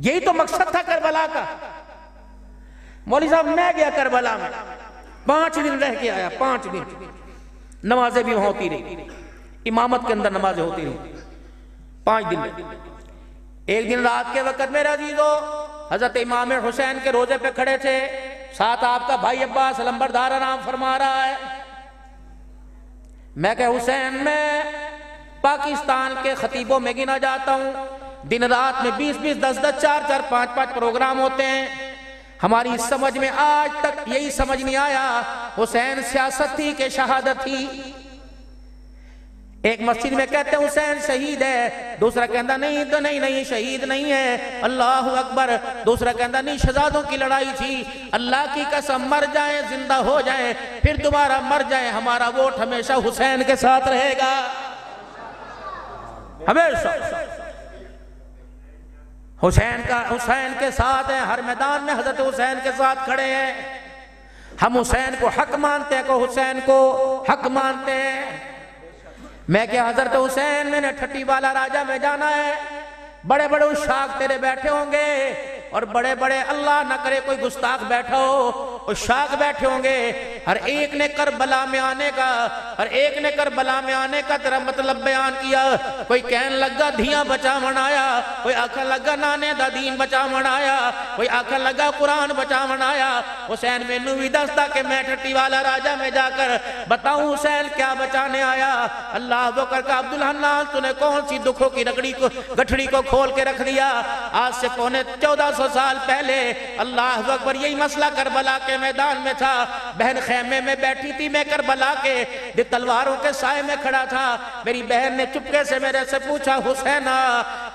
یہی تو مقصد تھا کربلا کا. مولوی صاحب میں گیا کربلا میں 5 دن رہ کے آیا. 5 دن نمازیں بھی وہاں ہوتی رہی, امامت کے اندر نمازیں ہوتی رہی 5 دن میں. ایک دن رات کے وقت میرے عزیزو حضرت امام حسین کے روزے پہ کھڑے تھے, ساتھ آپ کا بھائی عباس علمبردار آرام فرما رہا ہے. میں کہ حسین میں پاکستان کے خطیبوں میں گنا جاتا ہوں, دن رات میں 20-20, 10-10, 4-4, 5-5 پروگرام ہوتے ہیں. ہماری سمجھ میں آج تک یہی سمجھ نہیں آیا حسین سیاست تھی کہ شہادت تھی. ایک مسجد میں کہتے ہیں حسین شہید ہے, دوسرا کہتا نہیں تو نہیں شہید نہیں ہے, اللہ اکبر. دوسرا کہتا نہیں شہزادوں کی لڑائی تھی, اللہ کی قسم مر جائیں زندہ ہو جائیں پھر دوبارہ مر جائیں, ہمارا ووٹ ہمیشہ حسین کے ساتھ رہے گا, ہمیشہ حسین کے ساتھ ہیں. ہر میدان میں حضرت حسین کے ساتھ کھڑے ہیں. ہم حسین کو حق مانتے ہیں, کو حسین کو حق مانتے ہیں. میں کہ حضرت حسین میں نے ٹھٹی والا راجہ میں جانا ہے, بڑے بڑے عشاق تیرے بیٹھے ہوں گے اور بڑے بڑے اللہ نہ کرے کوئی گستاخ بیٹھا ہو, عشاق بیٹھے ہوں گے. ہر ایک نے کربلا میں آنے کا تیرا مطلب بیان کیا. کوئی کہنے لگا دھیاں بچا منایا, کوئی آکھن لگا نانے دا دین بچا منایا, کوئی آکھن لگا قرآن بچا منایا. حسین میں نو بھی دستا کہ میں ٹھٹی والا راجہ میں جا کر بتاؤں حسین کیا بچانے آیا. اللہ بکر کا عبدالحنان تو نے کون سی دکھوں کی گٹھڑی کو کھول کے رکھ دیا. آج سے 1400 سال پہلے اللہ اکبر یہی مسئلہ کربلا کے میدان میں تھا. بہن خیمے میں بیٹھی تھی, میں کربلا کے تلواروں کے سائے میں کھڑا تھا. میری بہن نے چپکے سے میرے سے پوچھا حسینہ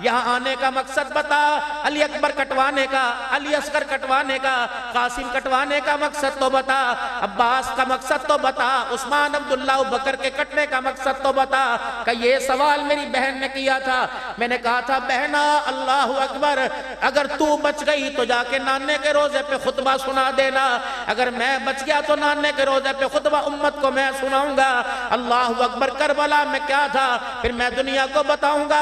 یہاں آنے کا مقصد بتا, علی اکبر کٹوانے کا, علی اصغر کٹوانے کا, قاسم کٹوانے کا مقصد تو بتا, عباس کا مقصد تو بتا, عثمان عبداللہ بکر کے کٹنے کا مقصد تو بتا. کہ یہ سوال میری بہن نے کیا تھا. میں نے کہا تھا بہنا اللہ اکبر, اگر تو بچ گئی تو جا کے نانے کے روزے پہ خطبہ سنا دینا, اگر میں بچ گیا تو نانے کے روزے پہ خطبہ امت کو میں سناؤں گا. اللہ اکبر. کربلا میں کیا تھا پھر میں دنیا کو بتاؤں گا.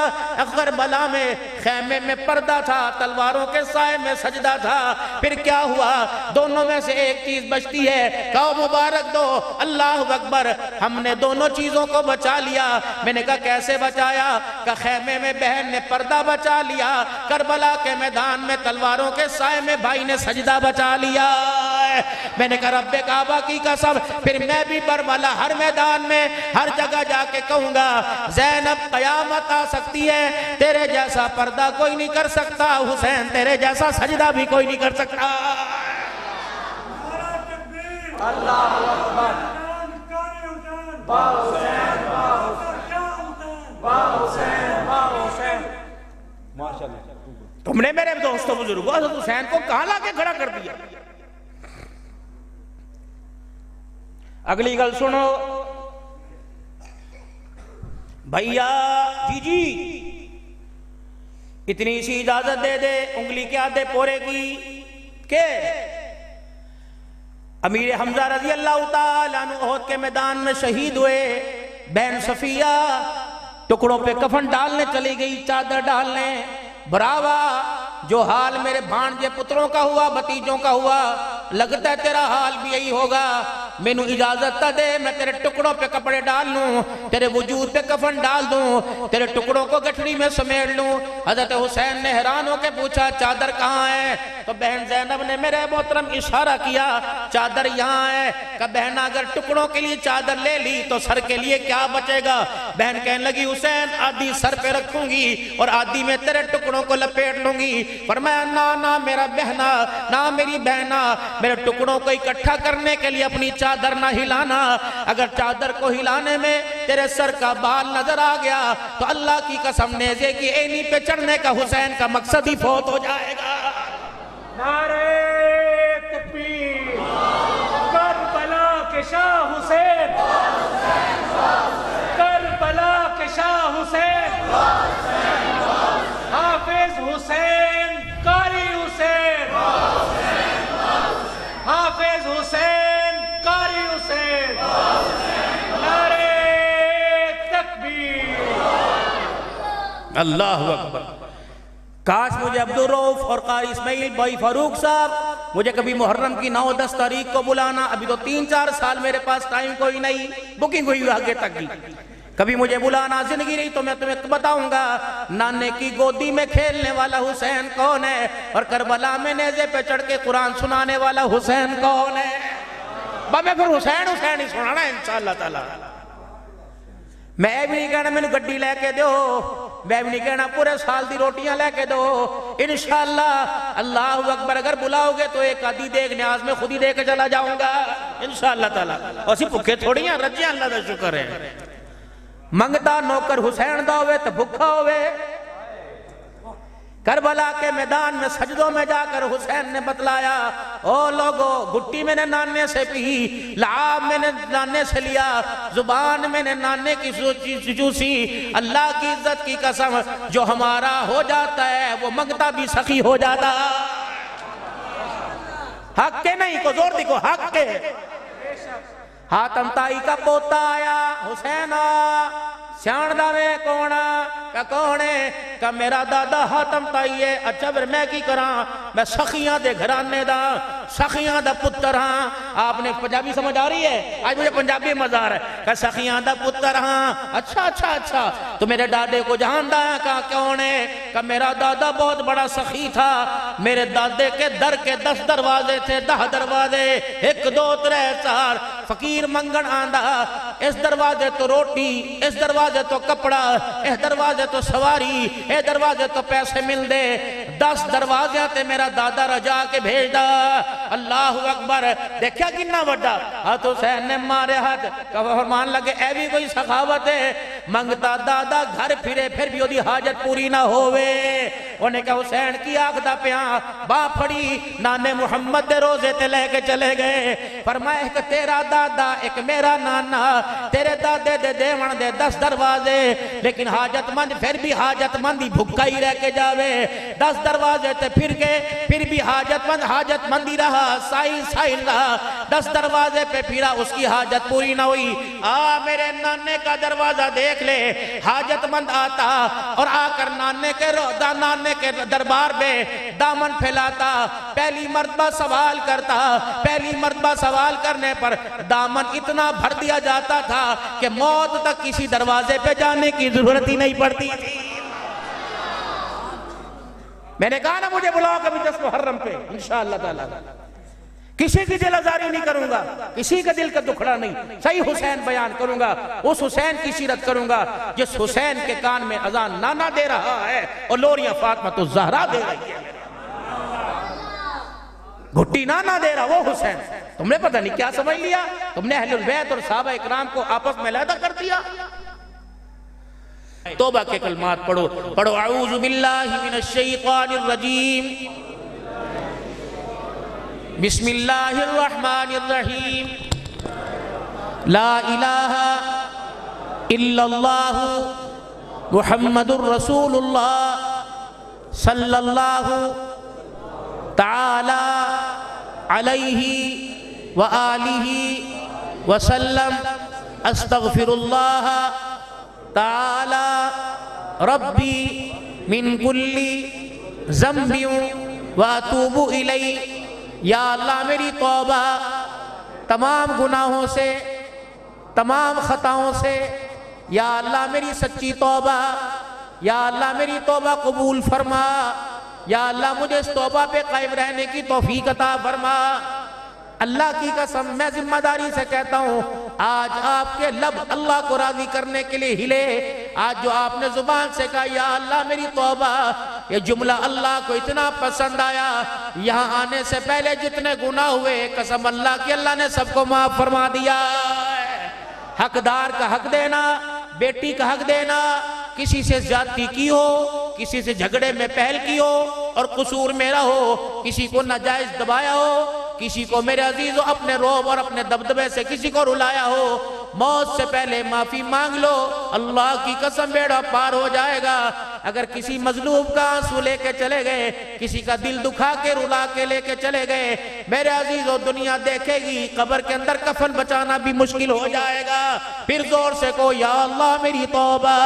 کربلا میں خیمے میں پردہ تھا, تلواروں کے سائے میں سجدہ تھا. پھر کیا ہوا, دونوں میں سے ایک چیز بچتی ہے, کہو مبارک دو. اللہ اکبر. ہم نے دونوں چیزوں کو بچا لیا. میں نے کہا کیسے بچایا, کہ خیمے میں بہن نے پردہ بچا لیا, کربلا کے میدان میں تلواروں کے سائے میں بھائی نے سجدہ بچا لیا. میں نے کہا رب کعبہ کی قسم پھر میں بھی کربلا ہر میدان میں ہر جگہ جا کے کہوں گا زینب قیامت آ سکتی ہے, تیرے جیسا پردہ کوئی نہیں کر سکتا, حسین تیرے جیسا سجدہ بھی کوئی نہیں کر سکتا. اللہ اکبر. با حسین, با حسین, با حسین. ماشاءاللہ. تم نے میرے دوستوں بزرگوں حضرت حسین کو کہاں لا کے کھڑا کر دیا. اگلی گل سنو بھائیا, جی اتنی سی اجازت دے دے انگلی کے آدھے پورے کی کہ امیر حمزہ رضی اللہ تعالیٰ عنہ احد کے میدان میں شہید ہوئے. بہن صفیہ ٹکڑوں پہ کفن ڈالنے چلی گئی, چادر ڈالنے. براوا جو حال میرے بھانجے پتروں کا ہوا, بتیجوں کا ہوا, لگتا ہے تیرا حال بھی یہی ہوگا. میں نو اجازت تا دے, میں تیرے ٹکڑوں پہ کپڑے ڈال لوں, تیرے وجود پہ کفن ڈال دوں, تیرے ٹکڑوں کو گٹھڑی میں سمیٹ لوں. حضرت حسین نے حیران ہو کے پوچھا چادر کہاں ہے, تو بہن زینب نے میرے محترم اشارہ کیا چادر یہاں ہے. کہ بہن اگر ٹکڑوں کے لیے چادر لے لی تو سر کے لیے کیا بچے گا. بہن کہنے لگی حسین آدھی سر پہ رکھوں گی اور آدھی میں تیرے ٹکڑوں کو لپیٹ لوں گی. فرمایا نا میرا بہنا, نا میری بہنا, میرے ٹکڑوں کو اکٹھا کرنے کے لیے اپنی چادر نہ ہلانا. اگر چادر کو ہلانے میں تیرے سر کا بال نظر آ گیا تو اللہ کی قسم نیزے کی اینی پہ چڑھنے کا حسین کا مقصد ہی فوت ہو جائے گا. نعرہ تکبیر. کربلا کے شاہ حسین, کربلا کے شاہ حسین, حافظ حسین, قاری حسین, حافظ حسین, قاری حسین. نعرہ تکبیر. اللہ اکبر. کاش مجھے عبدالرؤف اور قاری اسماعیل بھائی فاروق صاحب مجھے کبھی محرم کی 9-10 تاریخ کو بلانا. ابھی تو 3-4 سال میرے پاس ٹائم کوئی نہیں, بکنگ ہوئی آگے تک کی. کبھی مجھے بلانا زندگی نہیں تو میں تمہیں بتاؤں گا نانے کی گودی میں کھیلنے والا حسین کون ہے, اور کربلا میں نیزے پہ چڑھ کے قرآن سنانے والا حسین کون ہے. میں پھر حسین ہی سنانا ہے انشاءاللہ تعالی. میں بھی نہیں کہنا میں نے گڈی لے کے دو, میں بھی نہیں کہنا پورے سال دی روٹیاں لے کے دو. انشاءاللہ اللہ اکبر اگر بلاؤ گے تو ایک آدھی دیکھ نیاز میں خود ہی دے کے چلا جاؤں گا انشاءاللہ تعالی. اسی بھکے تھوڑی ہیں رجیاں, اللہ کا شکر ہے. منگتا نوکر حسین دا ہوئے تو بھکھا ہوئے. کربلا کے میدان میں سجدوں میں جا کر حسین نے بتلایا, او لوگو گھٹی میں نے نانے سے پی, لعاب میں نے نانے سے لیا, زبان میں نے نانے کی چوسی. اللہ کی عزت کی قسم جو ہمارا ہو جاتا ہے وہ منگتا بھی سخی ہو جاتا. حق کے نہیں کو زور دی کو حق کے. حاتم تائی کا پوتا آیا, حسین سیان دا میں کونا کہ کونے کہ میرا دادا حاتم تائی ہے. اچھا پھر میں کی کراں, میں سخیاں دے گھرانے دا, سخیاں دا پتر ہاں. آپ نے پنجابی سمجھ آ رہی ہے؟ آج مجھے پنجابی مزہ آ رہا ہے کہ سخیاں دا پتر ہاں. اچھا تو میرے دادے کو جاندا ہے کہ کون ہے؟ کہ میرا دادا بہت بڑا سخی تھا. میرے دادے کے در کے 10 دروازے تھے, 10 دروازے, 1 2 3 4. فقیر منگن آندہ, اس دروازے تو روٹی, اس دروازے تو کپڑا, اس دروازے تو سواری, اس دروازے تو پیسے مل دے. 10 دروازے تے میرا دادا رجا کے بھیج دا. اللہ اکبر. دیکھا کتنا بڑا ہاتھ حسین نے مارے ہاتھ کہ فرمان لگے اے بھی کوئی سخاوت ہے. منگتا دادا گھر پھرے پھر بھی وہ حاجت پوری نہ ہوئے. انہیں کہا حسین کی آنکھ دا پیاں با پھڑی, نانے محمد دے روزے تے لے کے چلے گئے. فرمائے کہ تیرا دادا ایک میرا نانا, تیرے دادے دے دیوان دے 10 دروازے, لیکن حاجت مند پھر بھی حاجت مندی بھکا ہی رہ کے جاوے. 10 دروازے تے پھر گئے, پھر بھی حاجت مندی رہا, سائل رہا. 10 دروازے پہ پھرا, اس کی حاجت پوری نہ ہوئی. میرے نانے کا دروازہ دیکھ لے, حاجت مند آتا اور آ کر نانے کے دربار میں دامن پھیلاتا, پہلی مرتبہ سوال کرتا. پہلی مرتبہ سوال کرنے پر دامن اتنا بھر دیا جاتا تھا کہ موت تک کسی دروازے پہ جانے کی ضرورت ہی نہیں پڑتی تھی. میں نے کہا نا مجھے بلاؤ کبھی 10 محرم پہ انشاءاللہ تعالی. کسی کی دل آزاری نہیں کروں گا, کسی کا دل کا دکھڑا نہیں, صحیح حسین بیان کروں گا, اس حسین کی سیرت کروں گا جس حسین کے کان میں اذان نانا دے رہا ہے اور لوریاں فاطمہ الزہرا دے رہی ہے. گھٹی نانا دے رہا وہ حسین. تم نے پتہ نہیں کیا سمجھ لیا, تم نے اہل البیت اور صحابہ اکرام کو آپس میں علیحدہ کر دیا. توبہ کے کلمات پڑھو. اعوذ باللہ من الشیطان الرجیم, بسم اللہ الرحمن الرحیم, لا الہ الا اللہ محمد الرسول اللہ صلی اللہ تعالی علیہ وآلہ وسلم. استغفر اللہ تعالی ربی من کل ذنب واتوب الیہ. یا اللہ میری توبہ تمام گناہوں سے, تمام خطاؤں سے. یا اللہ میری سچی توبہ, یا اللہ میری توبہ قبول فرما. یا اللہ مجھے اس توبہ پہ قائم رہنے کی توفیق عطا فرما. اللہ کی قسم میں ذمہ داری سے کہتا ہوں, آج آپ کے لب اللہ کو راضی کرنے کے لیے ہلے. آج جو آپ نے زبان سے کہا یا اللہ میری توبہ, یہ جملہ اللہ کو اتنا پسند آیا. یہاں آنے سے پہلے جتنے گناہ ہوئے قسم اللہ کی اللہ نے سب کو معاف فرما دیا. حقدار کا حق دینا, بیٹی کا حق دینا, کسی سے زیادتی کی ہو, کسی سے جھگڑے میں پہل کی ہو اور قصور میرا ہو, کسی کو ناجائز دبایا ہو, کسی کو میرے عزیزو اپنے روب اور اپنے دبدبے سے کسی کو رلایا ہو, موت سے پہلے معافی مانگ لو. اللہ کی قسم بیڑا پار ہو جائے گا. اگر کسی مظلوم کا آنسو لے کے چلے گئے, کسی کا دل دکھا کے رلا کے لے کے چلے گئے, میرے عزیزو دنیا دیکھے گی, قبر کے اندر کفن بچانا بھی مشکل ہو جائے گا. پھر زور سے کو یا اللہ میری توبہ.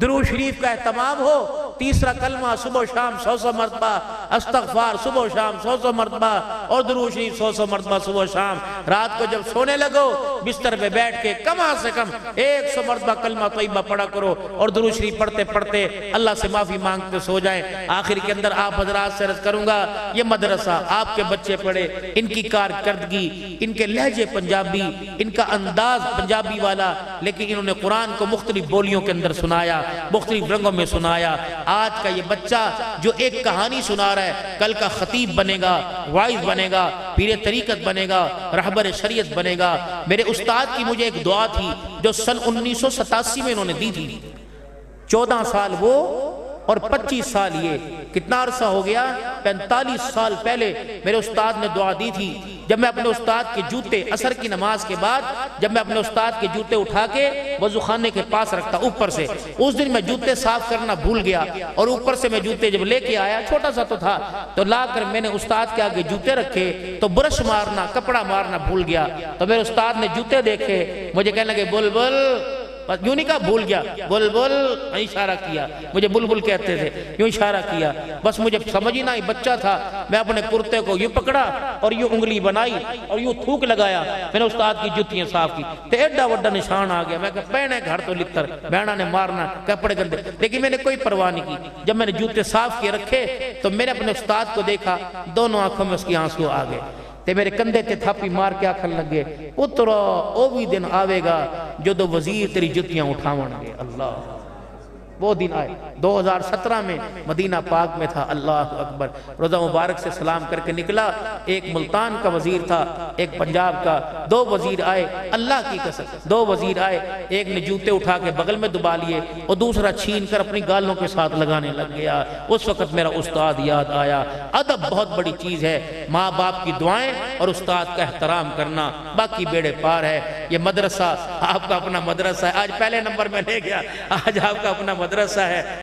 درود شریف کا اہتمام ہو, تیسرا کلمہ صبح و شام 100 مرتبہ، استغفار صبح و شام 100 مرتبہ، اور درود شریف 100 مرتبہ صبح و شام۔ رات کو جب سونے لگو بستر پہ بیٹھ کے کم سے کم 100 مرتبہ کلمہ طیبہ پڑھا کرو، اور درود شریف پڑھتے پڑھتے اللہ سے معافی مانگتے سو جائیں۔ آخر کے اندر آپ حضرات سے عرض کروں گا، یہ مدرسہ آپ کے بچے پڑھے، ان کی کارکردگی، ان کے لہجے پنجابی، ان کا انداز پنجابی والا، لیکن انہوں نے قرآن کو مختلف بولیوں کے اندر سنایا، مختلف رنگوں میں سنایا۔ آج کا یہ بچہ جو ایک کہانی سنا رہا ہے، کل کا خطیب بنے گا، وائز بنے گا، پیر طریقت بنے گا، رہبر شریعت بنے گا۔ میرے استاد کی مجھے ایک دعا تھی جو سن 1987 میں انہوں نے دی تھی۔ 14 سال وہ اور 25 سال یہ، کتنا عرصہ ہو گیا؟ 45 سال پہلے میرے استاد نے دعا دی تھی۔ جب میں اپنے استاد کے جوتے عصر کی نماز کے بعد جب میں اپنے استاد کے جوتے اٹھا کے وضو خانے کے پاس رکھتا اوپر سے، اس دن میں جوتے صاف کرنا بھول گیا، اور اوپر سے میں جوتے جب لے کے آیا، چھوٹا سا تو تھا، تو لا کر میں نے استاد کے آگے جوتے رکھے تو برش مارنا، کپڑا مارنا بھول گیا۔ تو میرے استاد نے جوتے دیکھے، مجھے کہنے لگے بلبل، بس یوں نہیں کہا بھول گیا، بلبل، اشارہ کیا، مجھے بلبل کہتے تھے، یوں اشارہ کیا، بس مجھے سمجھ ہی نہ آئی، بچہ تھا، میں اپنے کرتے کو یوں پکڑا اور یوں انگلی بنائی اور یوں تھوک لگایا، میں نے استاد کی جوتیاں صاف کی، تو ایڈا وڈا نشان آ گیا۔ میں کہا بہنے گھر تو لتر، بہنا نے مارنا، کپڑے گندے، لیکن میں نے کوئی پرواہ نہیں کی۔ جب میں نے جوتے صاف کیے رکھے تو میں نے اپنے استاد کو دیکھا، دونوں آنکھوں میں اس کی آنسو آ گئے، تے میرے کندھے تے تھاپی مار کے آکھن لگے، اترا او بھی دن آوے گا جو دو وزیر تیری جتیاں اٹھاون گے۔ اللہ، وہ دن آئے 2017 میں مدینہ پاک میں تھا۔ اللہ اکبر، روزہ مبارک سے سلام کر کے نکلا، ایک ملتان کا وزیر تھا، ایک پنجاب کا، 2 وزیر آئے، اللہ کی قسم 2 وزیر آئے، ایک نے جوتے اٹھا کے بغل میں دبا لیے اور دوسرا چھین کر اپنی گالوں کے ساتھ لگانے لگ گیا۔ اس وقت میرا استاد یاد آیا۔ ادب بہت بڑی چیز ہے، ماں باپ کی دعائیں اور استاد کا احترام کرنا، باقی بیڑے پار ہے۔ یہ مدرسہ آپ کا اپنا مدرسہ ہے، آج پہلے نمبر میں لے گیا، آج آپ کا اپنا مدرسہ ہے۔